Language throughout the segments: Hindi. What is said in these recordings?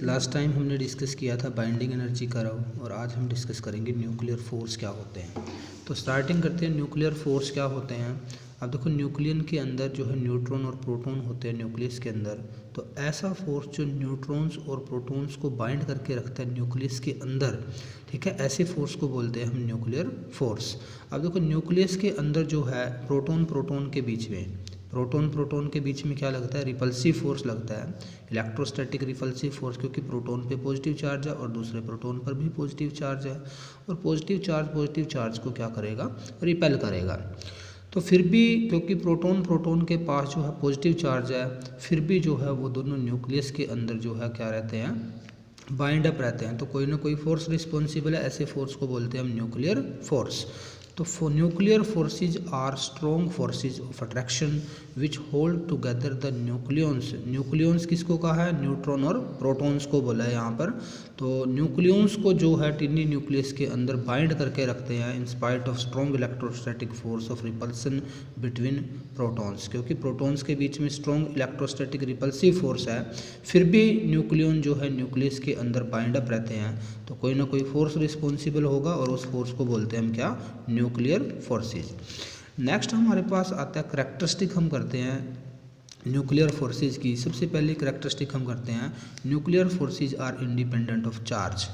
लास्ट टाइम हमने डिस्कस किया था बाइंडिंग एनर्जी कर्व और आज हम डिस्कस करेंगे न्यूक्लियर फोर्स क्या होते हैं। तो स्टार्टिंग करते हैं न्यूक्लियर फोर्स क्या होते हैं। अब देखो न्यूक्लियन के अंदर जो है न्यूट्रॉन और प्रोटॉन होते हैं न्यूक्लियस के अंदर, तो ऐसा फोर्स जो न्यूट्रॉन्स और प्रोटॉन्स को बाइंड करके रखता है न्यूक्लियस के अंदर, ठीक है, ऐसे फोर्स को बोलते हैं हम न्यूक्लियर फोर्स। अब देखो न्यूक्लियस के अंदर जो है प्रोटॉन प्रोटॉन के बीच में क्या लगता है, रिपल्सिव फोर्स लगता है, इलेक्ट्रोस्टैटिक रिपल्सिव फोर्स, क्योंकि प्रोटॉन पे पॉजिटिव चार्ज है और दूसरे प्रोटॉन पर भी पॉजिटिव चार्ज है, और पॉजिटिव चार्ज को क्या करेगा, रिपेल करेगा। तो फिर भी क्योंकि प्रोटॉन के पास जो है पॉजिटिव चार्ज है, फिर भी जो है वो दोनों न्यूक्लियस के अंदर जो है क्या रहते हैं, बाइंड अप रहते हैं। तो कोई ना कोई फोर्स रिस्पॉन्सिबल है, ऐसे फोर्स को बोलते हैं हम न्यूक्लियर फोर्स। तो nuclear forces are strong forces of attraction which hold together the nucleons. Nucleons किसको कहा है, न्यूट्रॉन और प्रोटॉन्स को बोला है यहाँ पर। तो न्यूक्लियंस को जो है टिनी न्यूक्लियस के अंदर बाइंड करके रखते हैं in spite of strong electrostatic force of repulsion between protons. क्योंकि प्रोटॉन्स के बीच में स्ट्रॉन्ग इलेक्ट्रोस्टैटिक रिपल्सिव फोर्स है, फिर भी न्यूक्लियन जो है न्यूक्लियस के अंदर बाइंड अप रहते हैं। तो कोई ना कोई फोर्स रिस्पॉन्सिबल होगा और उस फोर्स को बोलते हैं हम क्या, न्यूक्लियर फोर्सेज। नेक्स्ट हमारे पास आता है करैक्टरिस्टिक, हम करते हैं न्यूक्लियर फोर्सेज की। सबसे पहले करैक्टरिस्टिक हम करते हैं, nuclear forces are independent of charge.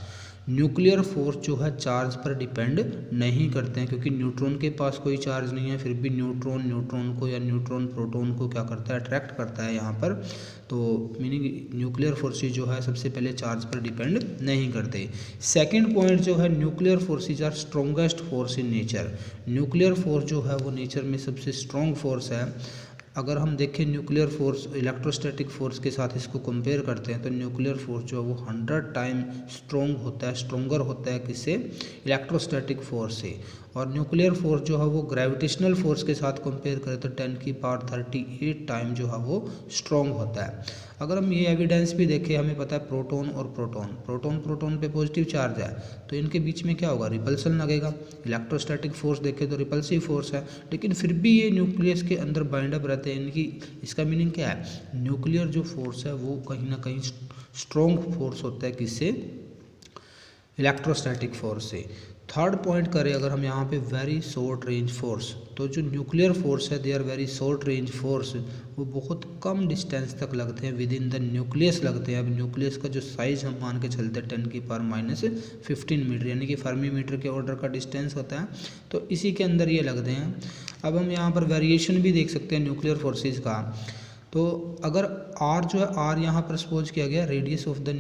Nuclear force जो है चार्ज पर डिपेंड नहीं करते हैं, क्योंकि न्यूट्रॉन के पास कोई चार्ज नहीं है, फिर भी न्यूट्रॉन को या न्यूट्रॉन प्रोटॉन को क्या करता है, अट्रैक्ट करता है यहाँ पर। तो मीनिंग न्यूक्लियर फोर्सेज जो है सबसे पहले चार्ज पर डिपेंड नहीं करते। सेकंड पॉइंट जो है, nuclear forces are strongest force in nature. Nuclear force जो है वो नेचर में सबसे स्ट्रॉन्ग फोर्स है। अगर हम देखें न्यूक्लियर फोर्स इलेक्ट्रोस्टैटिक फोर्स के साथ इसको कंपेयर करते हैं, तो न्यूक्लियर फोर्स जो है वो 100 टाइम स्ट्रोंगर होता है किससे, इलेक्ट्रोस्टैटिक फोर्स से। और न्यूक्लियर फोर्स जो है वो ग्रेविटेशनल फोर्स के साथ कंपेयर करें तो 10 की पावर 38 टाइम जो है वो स्ट्रॉन्ग होता है। अगर हम ये एविडेंस भी देखें, हमें पता है प्रोटॉन पे पॉजिटिव चार्ज है, तो इनके बीच में क्या होगा, रिपल्सन लगेगा। इलेक्ट्रोस्टैटिक फोर्स देखें तो रिपल्सिव फोर्स है, लेकिन फिर भी ये न्यूक्लियस के अंदर बाइंड अप रहते हैं इनकी। इसका मीनिंग क्या है, न्यूक्लियर जो फोर्स है वो कहीं ना कहीं स्ट्रॉन्ग फोर्स होता है किससे, इलेक्ट्रोस्टैटिक फोर्स से। थर्ड पॉइंट करें अगर हम यहाँ पे वेरी शॉर्ट रेंज फोर्स, तो जो न्यूक्लियर फोर्स है they are very short range force, वो बहुत कम डिस्टेंस तक लगते हैं, विद इन द न्यूक्लियस लगते हैं। अब न्यूक्लियस का जो साइज़ हम मान के चलते हैं 10 की पावर -15 मीटर, यानी कि फर्मी मीटर के ऑर्डर का डिस्टेंस होता है, तो इसी के अंदर ये लगते हैं। अब हम यहाँ पर वेरिएशन भी देख सकते हैं न्यूक्लियर फोर्सेज का। तो अगर आर जो है, आर यहाँ पर सपोज किया गया रेडियस ऑफ द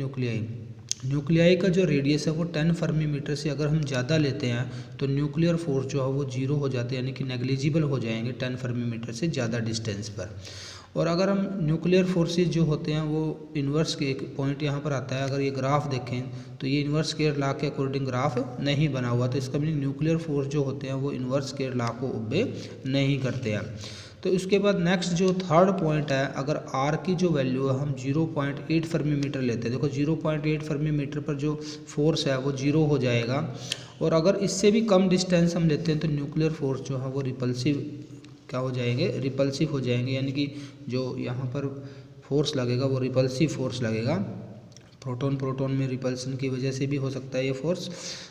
न्यूक्लियाई का जो रेडियस है वो 10 फर्मी मीटर से अगर हम ज़्यादा लेते हैं तो न्यूक्लियर फोर्स जो है वो 0 हो जाते हैं, यानी कि नेग्लिजिबल हो जाएंगे 10 फर्मी मीटर से ज़्यादा डिस्टेंस पर। और अगर हम न्यूक्लियर फोर्सेज जो होते हैं वो इन्वर्स के, एक पॉइंट यहाँ पर आता है, अगर ये ग्राफ देखें तो ये इन्वर्स स्क्वायर लॉ के अकॉर्डिंग ग्राफ नहीं बना हुआ, तो इसका मीनिंग न्यूक्लियर फोर्स जो होते हैं वो इन्वर्स स्क्वायर लॉ को ओबे नहीं करते हैं। तो उसके बाद नेक्स्ट जो थर्ड पॉइंट है, अगर आर की जो वैल्यू है हम 0.8 फर्मी मीटर लेते हैं, देखो 0.8 फर्मी मीटर पर जो फोर्स है वो 0 हो जाएगा। और अगर इससे भी कम डिस्टेंस हम लेते हैं तो न्यूक्लियर फोर्स जो है वो रिपल्सिव हो जाएंगे, यानी कि जो यहाँ पर फोर्स लगेगा वो रिपल्सिव फोर्स लगेगा। प्रोटॉन में रिपल्सन की वजह से भी हो सकता है ये फोर्स।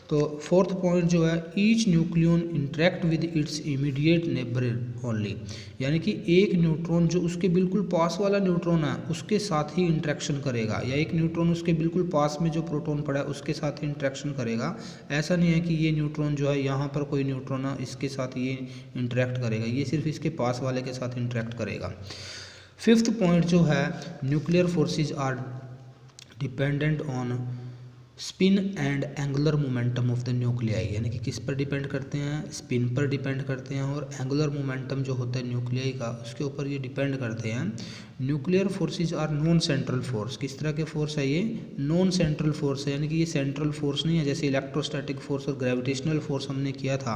तो फोर्थ पॉइंट जो है, each nucleon interact with its immediate neighbour only, यानी कि एक न्यूट्रॉन जो उसके बिल्कुल पास वाला न्यूट्रॉन है उसके साथ ही इंटरेक्शन करेगा, या एक न्यूट्रॉन उसके बिल्कुल पास में जो प्रोटॉन पड़ा है उसके साथ ही इंटरेक्शन करेगा। ऐसा नहीं है कि ये न्यूट्रॉन जो है यहाँ पर कोई न्यूट्रॉन है इसके साथ ये इंटरेक्ट करेगा, ये सिर्फ इसके पास वाले के साथ इंटरेक्ट करेगा। फिफ्थ पॉइंट जो है, nuclear forces are dependent on spin and angular momentum of the nuclei, यानी कि किस पर डिपेंड करते हैं, स्पिन पर डिपेंड करते हैं, और एंगुलर मोमेंटम जो होता है न्यूक्लियाई का उसके ऊपर ये डिपेंड करते हैं। Nuclear forces are non central force. किस तरह के फोर्स है ये, नॉन सेंट्रल फोर्स है, यानी कि ये सेंट्रल फोर्स नहीं है। जैसे इलेक्ट्रोस्टैटिक फोर्स और ग्रेविटेशनल फोर्स हमने किया था,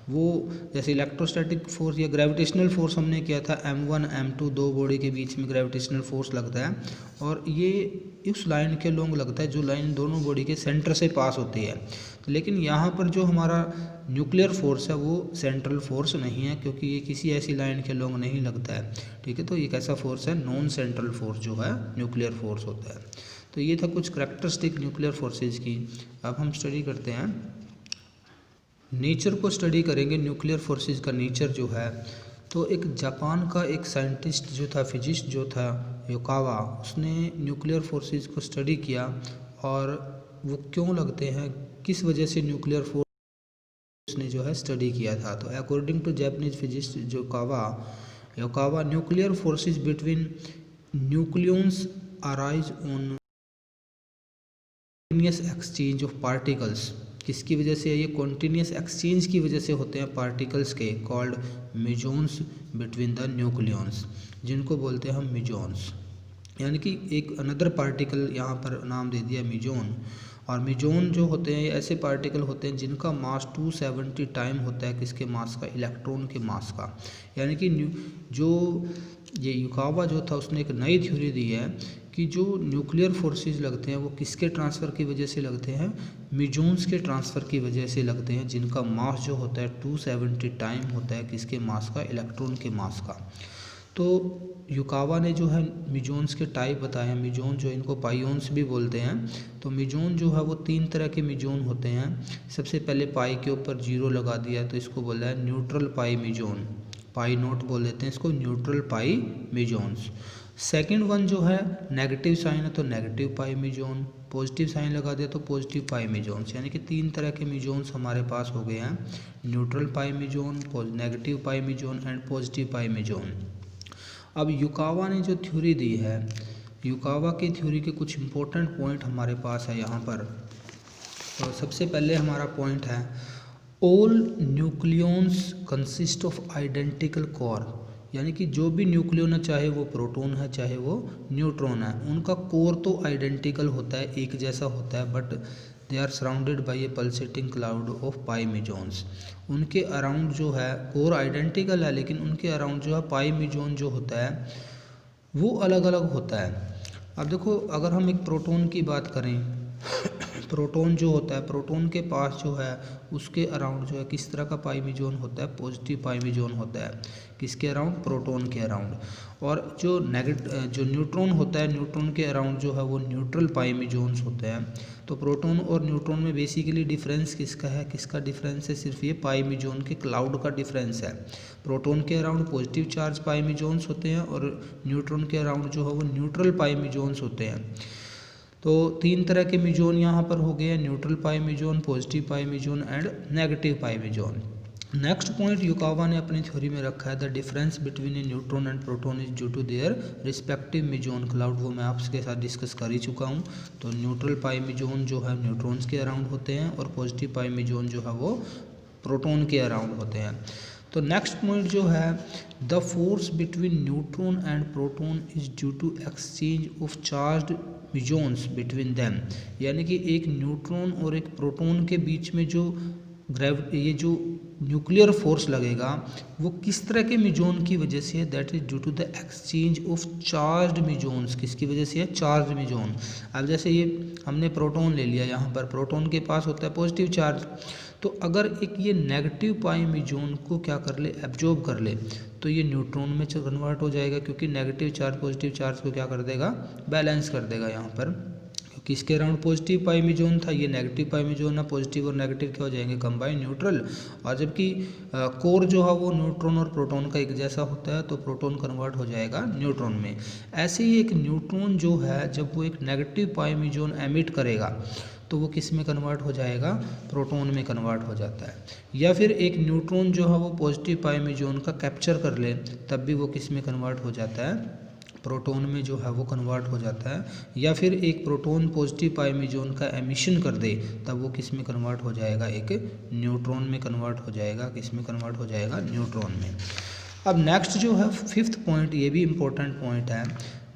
वो जैसे इलेक्ट्रोस्टैटिक फोर्स या ग्रेविटेशनल फोर्स हमने किया था M1 M2 दो बॉडी के बीच में ग्रेविटेशनल फोर्स लगता है, और ये उस लाइन के लॉन्ग लगता है जो लाइन दोनों बॉडी के सेंटर से पास होती है। लेकिन यहाँ पर जो हमारा न्यूक्लियर फोर्स है वो सेंट्रल फोर्स नहीं है, क्योंकि ये किसी ऐसी लाइन के लॉन्ग नहीं लगता है, ठीक है। तो ये कैसा फोर्स है, नॉन सेंट्रल फोर्स जो है न्यूक्लियर फोर्स होता है। तो ये था कुछ करैक्टरिस्टिक न्यूक्लियर फोर्सेस की। अब हम स्टडी करते हैं, नेचर को स्टडी करेंगे, न्यूक्लियर फोर्सेस का नेचर जो है। तो एक जापान का एक साइंटिस्ट जो था, फिजिस्ट जो था योकावा, उसने न्यूक्लियर फोर्सेस को स्टडी किया और वो क्यों लगते हैं, किस वजह से न्यूक्लियर फोर्स उसने जो है स्टडी किया था। तो according to Japanese physicist Yukawa, nuclear forces between nucleons arise on continuous exchange of particles. किसकी वजह से? ये कॉन्टिन्यूस एक्सचेंज की वजह से होते हैं पार्टिकल्स के, कॉल्ड मिजोन्स बिटवीन द न्यूक्लियंस, जिनको बोलते हैं हम मिजोन्स। यानी कि एक अनदर पार्टिकल यहाँ पर नाम दे दिया मिजोन। और मिजोन जो होते हैं ऐसे पार्टिकल होते हैं जिनका मास 270 टाइम होता है किसके मास का? इलेक्ट्रॉन के मास का। यानी कि जो ये युकावा जो था उसने एक नई थ्योरी दी है कि जो न्यूक्लियर फोर्सेस लगते हैं वो किसके ट्रांसफ़र की वजह से लगते हैं? मिजोन्स के ट्रांसफ़र की वजह से लगते हैं, जिनका मास जो होता है 270 टाइम होता है किसके मास का? इलेक्ट्रॉन के मास का। तो युकावा ने जो है मिजोन्स के टाइप बताए हैं। मिजोन जो इनको पाइयोन्स भी बोलते हैं। तो मिजोन जो है वो 3 तरह के मिजोन होते हैं। सबसे पहले पाई के ऊपर 0 लगा दिया तो इसको बोला है न्यूट्रल पाई मिजोन, पाई नोट बोल देते हैं इसको, न्यूट्रल पाई मिजोन्स। सेकंड वन जो है नेगेटिव साइन है तो negative pi meson, positive sign लगा दिया तो पॉजिटिव पाई मिजोन्स। यानी कि 3 तरह के मिजोन्स हमारे पास हो गए हैं, neutral pi meson, negative pi meson and positive pi meson. अब युकावा ने जो थ्योरी दी है, युकावा की थ्योरी के कुछ इम्पोर्टेंट पॉइंट हमारे पास है यहाँ पर। तो सबसे पहले हमारा पॉइंट है all nucleons consist of identical core. यानी कि जो भी न्यूक्लियन है, चाहे वो प्रोटॉन है चाहे वो न्यूट्रॉन है, उनका कोर तो आइडेंटिकल होता है, एक जैसा होता है, but they are surrounded by a pulsating cloud of pi mesons. उनके अराउंड जो है कोर आइडेंटिकल है, लेकिन उनके अराउंड जो है पाई मिजोन जो होता है वो अलग अलग होता है। अब देखो, अगर हम एक प्रोटॉन की बात करें, प्रोटॉन जो होता है, प्रोटॉन के पास जो है उसके अराउंड जो है किस तरह का पाई मिजोन होता है? पॉजिटिव पाई मिजोन होता है। किसके अराउंड? प्रोटॉन के अराउंड। और जो न्यूट्रॉन होता है, न्यूट्रॉन के अराउंड जो है वो न्यूट्रल पाई मिजोन्स होते हैं। तो प्रोटॉन और न्यूट्रॉन में बेसिकली डिफरेंस किसका है? किसका डिफरेंस है? सिर्फ ये पाई मिजोन के क्लाउड का डिफरेंस है। प्रोटॉन के अराउंड पॉजिटिव चार्ज पाई मिजोन्स होते हैं और न्यूट्रॉन के अराउंड जो है वो न्यूट्रल पाई मिजोन्स होते हैं। तो 3 तरह के मिजोन यहाँ पर हो गए, neutral pi meson, positive pi meson and negative pi meson. Next point Yukawa ने अपनी थ्योरी में रखा है the difference between a neutron and proton is due to their respective meson cloud. वो मैं आपके साथ डिस्कस कर ही चुका हूँ। तो न्यूट्रल पाई मिजोन जो है न्यूट्रॉन्स के अराउंड होते हैं और पॉजिटिव पाई मिजोन जो है वो प्रोटॉन के अराउंड होते हैं। तो नेक्स्ट पॉइंट जो है the force between neutron and proton is due to exchange of charged mesons between them. यानी कि एक न्यूट्रॉन और एक प्रोटॉन के बीच में जो ये जो न्यूक्लियर फोर्स लगेगा वो किस तरह के मिजोन की वजह से है? That is due to the exchange of charged mesons. किसकी वजह से है? Charge meson. अब जैसे ये हमने प्रोटॉन ले लिया, यहाँ पर प्रोटॉन के पास होता है पॉजिटिव चार्ज, तो अगर एक ये नेगेटिव पाई मिजोन को क्या कर ले? एब्जॉर्ब कर ले, तो ये न्यूट्रॉन में कन्वर्ट हो जाएगा, क्योंकि नेगेटिव चार्ज पॉजिटिव चार्ज को क्या कर देगा? बैलेंस कर देगा यहाँ पर। क्योंकि इसके अराउंड पॉजिटिव पाई मिजोन था, ये नेगेटिव पाई मिजोन है, पॉजिटिव और नेगेटिव क्या हो जाएंगे? Combine neutral. और जबकि कोर जो है वो न्यूट्रॉन और प्रोटॉन का एक जैसा होता है, तो प्रोटॉन कन्वर्ट हो जाएगा न्यूट्रॉन में। ऐसे ही एक न्यूट्रॉन जो है जब वो एक नेगेटिव पाई मिजोन एमिट करेगा तो वो किस में कन्वर्ट हो जाएगा? प्रोटॉन में कन्वर्ट हो जाता है। या फिर एक न्यूट्रॉन जो है वो पॉजिटिव पाई मिजोन का कैप्चर कर ले, तब भी वो किस में कन्वर्ट हो जाता है? प्रोटॉन में जो है वो कन्वर्ट हो जाता है। या फिर एक प्रोटॉन पॉजिटिव पाई मिजोन का एमिशन कर दे, तब वो किस में कन्वर्ट हो जाएगा? एक न्यूट्रॉन में कन्वर्ट हो जाएगा। किस में कन्वर्ट हो जाएगा? न्यूट्रॉन में। अब नेक्स्ट जो है 5th पॉइंट, ये भी इम्पोर्टेंट पॉइंट है,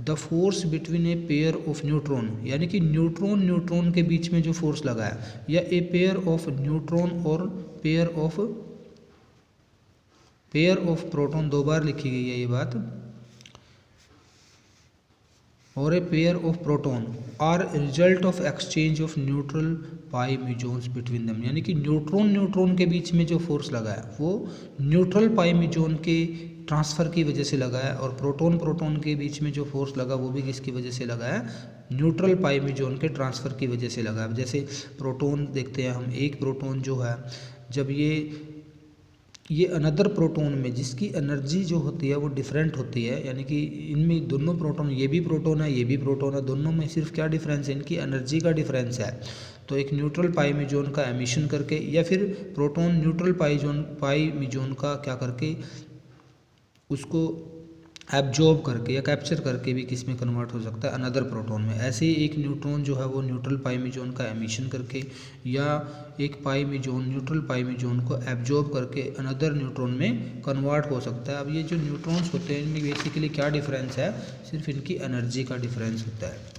the force between A pair of neutron. यानी कि न्यूट्रॉन के बीच में जो फोर्स लगा है, या ए पेयर ऑफ न्यूट्रॉन और पेयर ऑफ प्रोटॉन, 2 बार लिखी गई है ये बात, और a pair of proton are result of exchange of neutral pi mesons between them. यानी कि न्यूट्रॉन के बीच में जो फोर्स लगा है वो न्यूट्रल पाई मिजोन के ट्रांसफ़र की वजह से लगा है, और प्रोटॉन के बीच में जो फोर्स लगा वो भी किसकी वजह से लगा है? न्यूट्रल पाई म्यूजॉन के ट्रांसफ़र की वजह से लगा है। जैसे प्रोटॉन देखते हैं हम, एक प्रोटॉन जो है जब ये अनदर प्रोटॉन में जिसकी एनर्जी जो होती है वो डिफरेंट होती है, यानी कि इनमें दोनों प्रोटॉन, ये भी प्रोटॉन है ये भी प्रोटॉन है, दोनों में सिर्फ क्या डिफरेंस है, इनकी एनर्जी का डिफरेंस है। तो एक न्यूट्रल पाई म्यूजॉन का एमिशन करके या फिर प्रोटॉन न्यूट्रल पाई म्यूजॉन का क्या करके उसको एब्जॉर्ब करके या कैप्चर करके भी किस में कन्वर्ट हो सकता है, अनदर प्रोटॉन में। ऐसे ही एक न्यूट्रॉन जो है वो न्यूट्रल पाई म्यूजॉन का एमिशन करके या एक पाई म्यूजॉन न्यूट्रल पाई म्यूजॉन को एब्जॉर्ब करके अनदर न्यूट्रॉन में कन्वर्ट हो सकता है। अब ये जो न्यूट्रॉन्स होते हैं इनमें बेसिकली क्या डिफरेंस है, सिर्फ इनकी एनर्जी का डिफरेंस होता है।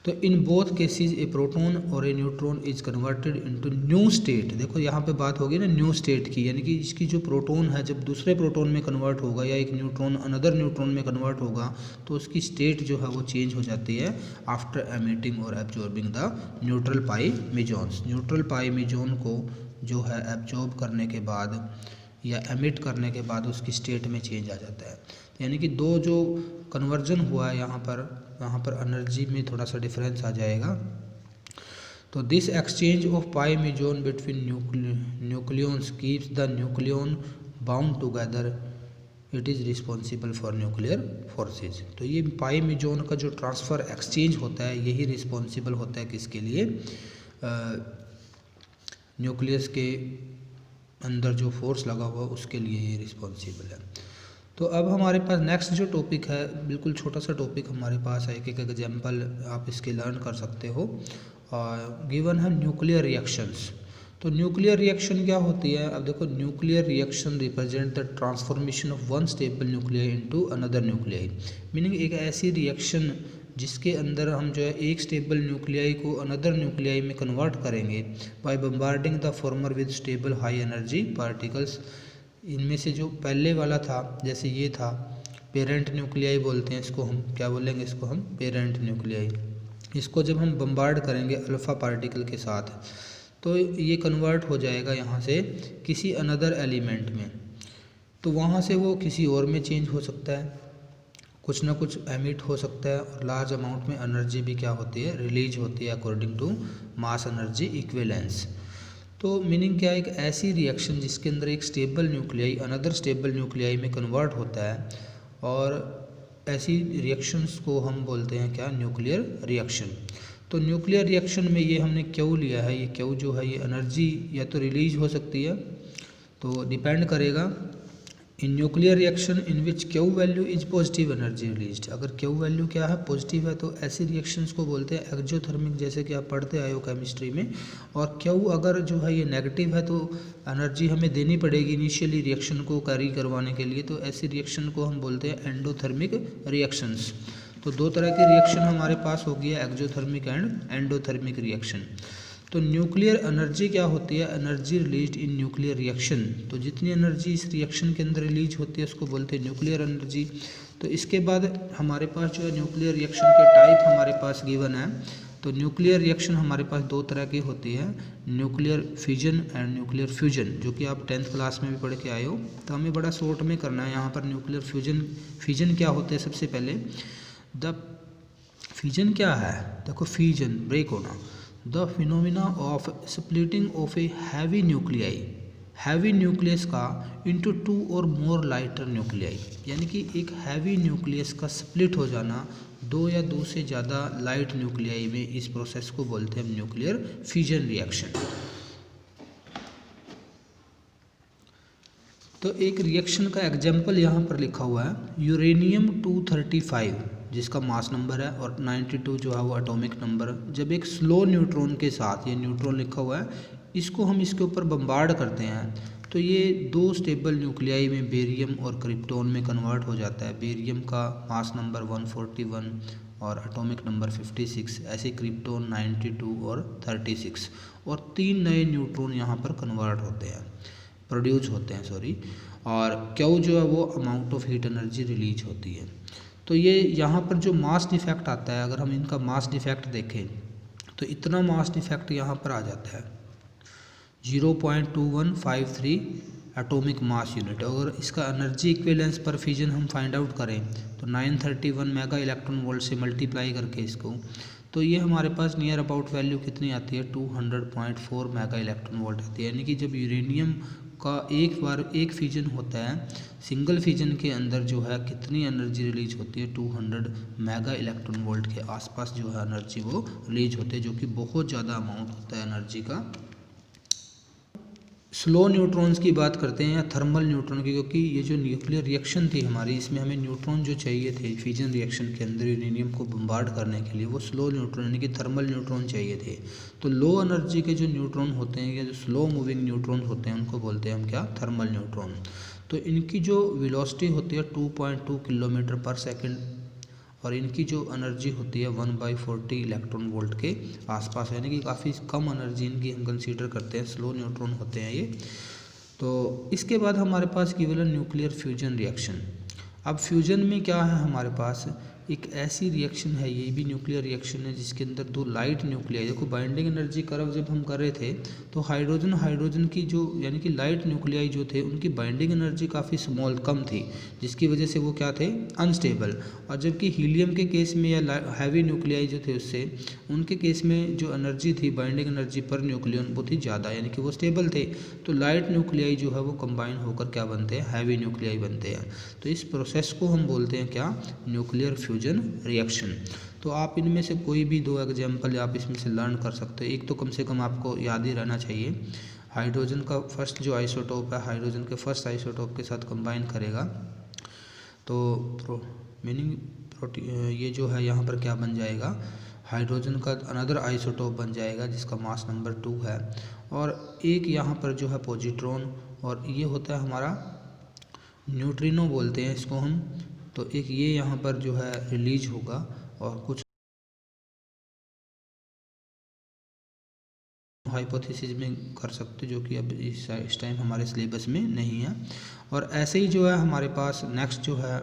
तो in both cases a proton और a neutron is converted into new state. देखो यहाँ पे बात होगी ना न्यू स्टेट की, यानी कि इसकी जो प्रोटॉन है जब दूसरे प्रोटॉन में कन्वर्ट होगा या एक न्यूट्रॉन अनदर न्यूट्रॉन में कन्वर्ट होगा तो उसकी स्टेट जो है वो चेंज हो जाती है आफ्टर एमिटिंग और absorbing the neutral pi mesons. Neutral pi meson को जो है एब्जॉर्ब करने के बाद या एमिट करने के बाद उसकी स्टेट में चेंज आ जाता है। यानी कि दो जो कन्वर्जन हुआ है यहाँ पर एनर्जी में थोड़ा सा डिफरेंस आ जाएगा। तो this exchange of pi meson between nucleons keeps the nucleon bound together, it is responsible for nuclear forces. तो ये पाई म्यूजॉन का जो ट्रांसफ़र एक्सचेंज होता है यही रिस्पॉन्सिबल होता है किसके लिए, न्यूक्लियस के अंदर जो फोर्स लगा हुआ उसके लिए ये रिस्पॉन्सिबल है। तो अब हमारे पास नेक्स्ट जो टॉपिक है, बिल्कुल छोटा सा टॉपिक हमारे पास है, एक एग्जांपल आप इसके लर्न कर सकते हो। गिवन है न्यूक्लियर रिएक्शंस। तो न्यूक्लियर रिएक्शन क्या होती है, अब देखो nuclear reaction represent the transformation of one stable nuclei into another nuclei. Meaning एक ऐसी रिएक्शन जिसके अंदर हम जो है एक स्टेबल न्यूक्लियाई को अनदर न्यूक्लियाई में कन्वर्ट करेंगे by bombarding the former with stable high energy particles. इनमें से जो पहले वाला था, जैसे ये था पेरेंट न्यूक्लियाई बोलते हैं इसको, हम क्या बोलेंगे, इसको हम पेरेंट न्यूक्लियाई। इसको जब हम बम्बार्ड करेंगे अल्फ़ा पार्टिकल के साथ तो ये कन्वर्ट हो जाएगा यहाँ से किसी अनदर एलिमेंट में, तो वहाँ से वो किसी और में चेंज हो सकता है, कुछ ना कुछ एमिट हो सकता है और लार्ज अमाउंट में एनर्जी भी क्या होती है, रिलीज होती है according to mass energy equivalence. तो मीनिंग क्या है, एक ऐसी रिएक्शन जिसके अंदर एक stable nuclei another stable nuclei में कन्वर्ट होता है, और ऐसी रिएक्शंस को हम बोलते हैं क्या, न्यूक्लियर रिएक्शन। तो न्यूक्लियर रिएक्शन में ये हमने क्यू लिया है, ये क्यू जो है ये एनर्जी या तो रिलीज हो सकती है, तो डिपेंड करेगा in nuclear reaction in which Q value is positive energy released. अगर क्यू वैल्यू क्या है, पॉजिटिव है, तो ऐसी रिएक्शंस को बोलते हैं एक्जोथर्मिक, जैसे कि आप पढ़ते आए हो केमिस्ट्री में। और क्यू अगर जो है ये नेगेटिव है तो एनर्जी हमें देनी पड़ेगी इनिशियली रिएक्शन को कैरी करवाने के लिए, तो ऐसी रिएक्शन को हम बोलते हैं एंडोथर्मिक रिएक्शंस। तो दो तरह की रिएक्शन हमारे पास होगी, एक्जोथर्मिक एंड एंडोथर्मिक रिएक्शन। तो न्यूक्लियर एनर्जी क्या होती है, energy released in nuclear reaction. तो जितनी एनर्जी इस रिएक्शन के अंदर रिलीज होती है उसको बोलते हैं न्यूक्लियर एनर्जी। तो इसके बाद हमारे पास जो है न्यूक्लियर रिएक्शन के टाइप हमारे पास गिवन है। तो न्यूक्लियर रिएक्शन हमारे पास दो तरह की होती है, nuclear fission and nuclear fusion, जो कि आप 10th क्लास में भी पढ़ के आए हो। तो हमें बड़ा शॉर्ट में करना है यहाँ पर। न्यूक्लियर फिजन क्या होते हैं, सबसे पहले द फिजन क्या है, देखो फिजन ब्रेक होना, the phenomena of splitting of a heavy nuclei, heavy nucleus का इंटू टू और मोर लाइटर न्यूक्लियाई। यानी कि एक हैवी न्यूक्लियस का स्प्लिट हो जाना दो या दो से ज़्यादा लाइट न्यूक्लियाई में, इस प्रोसेस को बोलते हैं न्यूक्लियर फिजन रिएक्शन। तो एक रिएक्शन का एग्जाम्पल यहाँ पर लिखा हुआ है, यूरेनियम 235 जिसका मास नंबर है और 92 जो है वो एटॉमिक नंबर। जब एक स्लो न्यूट्रॉन के साथ, ये न्यूट्रॉन लिखा हुआ है, इसको हम इसके ऊपर बम्बार्ड करते हैं तो ये दो स्टेबल न्यूक्लियाई में बेरियम और क्रिप्टॉन में कन्वर्ट हो जाता है। बेरियम का मास नंबर 141 और एटॉमिक नंबर 56, ऐसे क्रिप्टॉन 92 और 36, और 3 नए न्यूट्रॉन यहाँ पर कन्वर्ट होते हैं, प्रोड्यूस होते हैं सॉरी। और क्यू जो है वो amount of heat energy release होती है। तो ये यहाँ पर जो मास डिफेक्ट आता है, अगर हम इनका मास डिफेक्ट देखें तो इतना मास डिफेक्ट यहाँ पर आ जाता है 0.2153 एटॉमिक मास यूनिट। अगर इसका एनर्जी इक्विवेलेंस पर फिजन हम फाइंड आउट करें तो 931 मेगा इलेक्ट्रॉन वोल्ट से मल्टीप्लाई करके इसको, तो ये हमारे पास नियर अबाउट वैल्यू कितनी आती है 200.4 मेगा इलेक्ट्रॉन वोल्ट आती है। यानी कि जब यूरेनियम का एक बार एक फिजन होता है, सिंगल फिजन के अंदर जो है कितनी एनर्जी रिलीज होती है 200 मेगा इलेक्ट्रॉन वोल्ट के आसपास जो है एनर्जी वो रिलीज होती है, जो कि बहुत ज़्यादा अमाउंट होता है एनर्जी का। स्लो न्यूट्रॉन्स की बात करते हैं या थर्मल न्यूट्रॉन की, क्योंकि ये जो न्यूक्लियर रिएक्शन थी हमारी, इसमें हमें न्यूट्रॉन जो चाहिए थे फ्यूजन रिएक्शन के अंदर यूरेनियम को बम्बार्ड करने के लिए, वो स्लो न्यूट्रॉन यानी कि थर्मल न्यूट्रॉन चाहिए थे। तो लो एनर्जी के जो न्यूट्रॉन होते हैं या जो स्लो मूविंग न्यूट्रॉन होते हैं उनको बोलते हैं हम क्या, थर्मल न्यूट्रॉन। तो इनकी जो वेलोसिटी होती है 2.2 किलोमीटर पर सेकेंड और इनकी जो एनर्जी होती है 1/40 इलेक्ट्रॉन वोल्ट के आसपास, यानी कि काफ़ी कम एनर्जी इनकी हम कंसीडर करते हैं, स्लो न्यूट्रॉन होते हैं ये। तो इसके बाद हमारे पास केवल न्यूक्लियर फ्यूजन रिएक्शन। अब फ्यूजन में क्या है हमारे पास, एक ऐसी रिएक्शन है, ये भी न्यूक्लियर रिएक्शन है जिसके अंदर दो लाइट न्यूक्लियाई, देखो बाइंडिंग एनर्जी कर्व जब हम कर रहे थे तो हाइड्रोजन की जो यानी कि लाइट न्यूक्लियाई जो थे उनकी बाइंडिंग एनर्जी काफ़ी स्मॉल कम थी, जिसकी वजह से वो क्या थे, अनस्टेबल। और जबकि हीलियम के केस में या हैवी न्यूक्लियाई जो थे उससे, उनके केस में जो एनर्जी थी बाइंडिंग एनर्जी पर न्यूक्लियन वो थी ज़्यादा, यानी कि वो स्टेबल थे। तो लाइट न्यूक्लियाई जो है वो कंबाइन होकर क्या बनते हैं, हैवी न्यूक्लियाई बनते हैं। तो इस प्रोसेस को हम बोलते हैं क्या, न्यूक्लियर फ्यूजन रिएक्शन। तो आप इनमें से कोई भी दो एग्जाम्पल आप इसमें से लर्न कर सकते हो। एक तो कम से कम आपको याद ही रहना चाहिए, हाइड्रोजन का फर्स्ट जो आइसोटोप है हाइड्रोजन के फर्स्ट आइसोटोप के साथ कंबाइन करेगा तो ये जो है यहाँ पर क्या बन जाएगा, हाइड्रोजन का अनदर आइसोटोप बन जाएगा जिसका मास नंबर 2 है, और एक यहाँ पर जो है पॉजिट्रॉन, और ये होता है हमारा न्यूट्रिनो बोलते हैं इसको हम। तो एक ये यहाँ पर जो है रिलीज होगा और कुछ हाइपोथेसिस में कर सकते जो कि अब इस टाइम हमारे सिलेबस में नहीं है। और ऐसे ही जो है हमारे पास नेक्स्ट जो है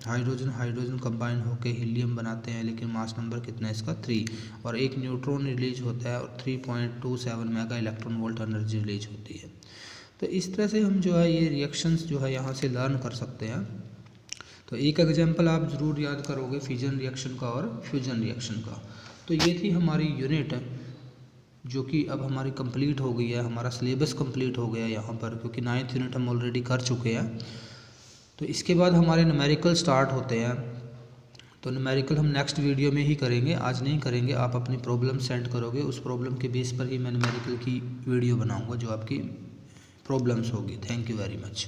हाइड्रोजन कंबाइन होकर हीलियम बनाते हैं, लेकिन मास नंबर कितना है इसका 3, और एक न्यूट्रॉन रिलीज होता है और 3.27 mega electron volt energy release होती है। तो इस तरह से हम जो है ये रिएक्शंस जो है यहाँ से लर्न कर सकते हैं। तो एक एग्जांपल आप ज़रूर याद करोगे फिजन रिएक्शन का और फ्यूजन रिएक्शन का। तो ये थी हमारी यूनिट जो कि अब हमारी कंप्लीट हो गई है, हमारा सिलेबस कंप्लीट हो गया यहाँ पर, क्योंकि 9th यूनिट हम ऑलरेडी कर चुके हैं। तो इसके बाद हमारे न्यूमेरिकल स्टार्ट होते हैं। तो न्यूमेरिकल हम नेक्स्ट वीडियो में ही करेंगे, आज नहीं करेंगे। आप अपनी प्रॉब्लम सेंड करोगे, उस प्रॉब्लम के बेस पर ही मैं न्यूमेरिकल की वीडियो बनाऊँगा जो आपकी प्रॉब्लम्स होगी। Thank you very much.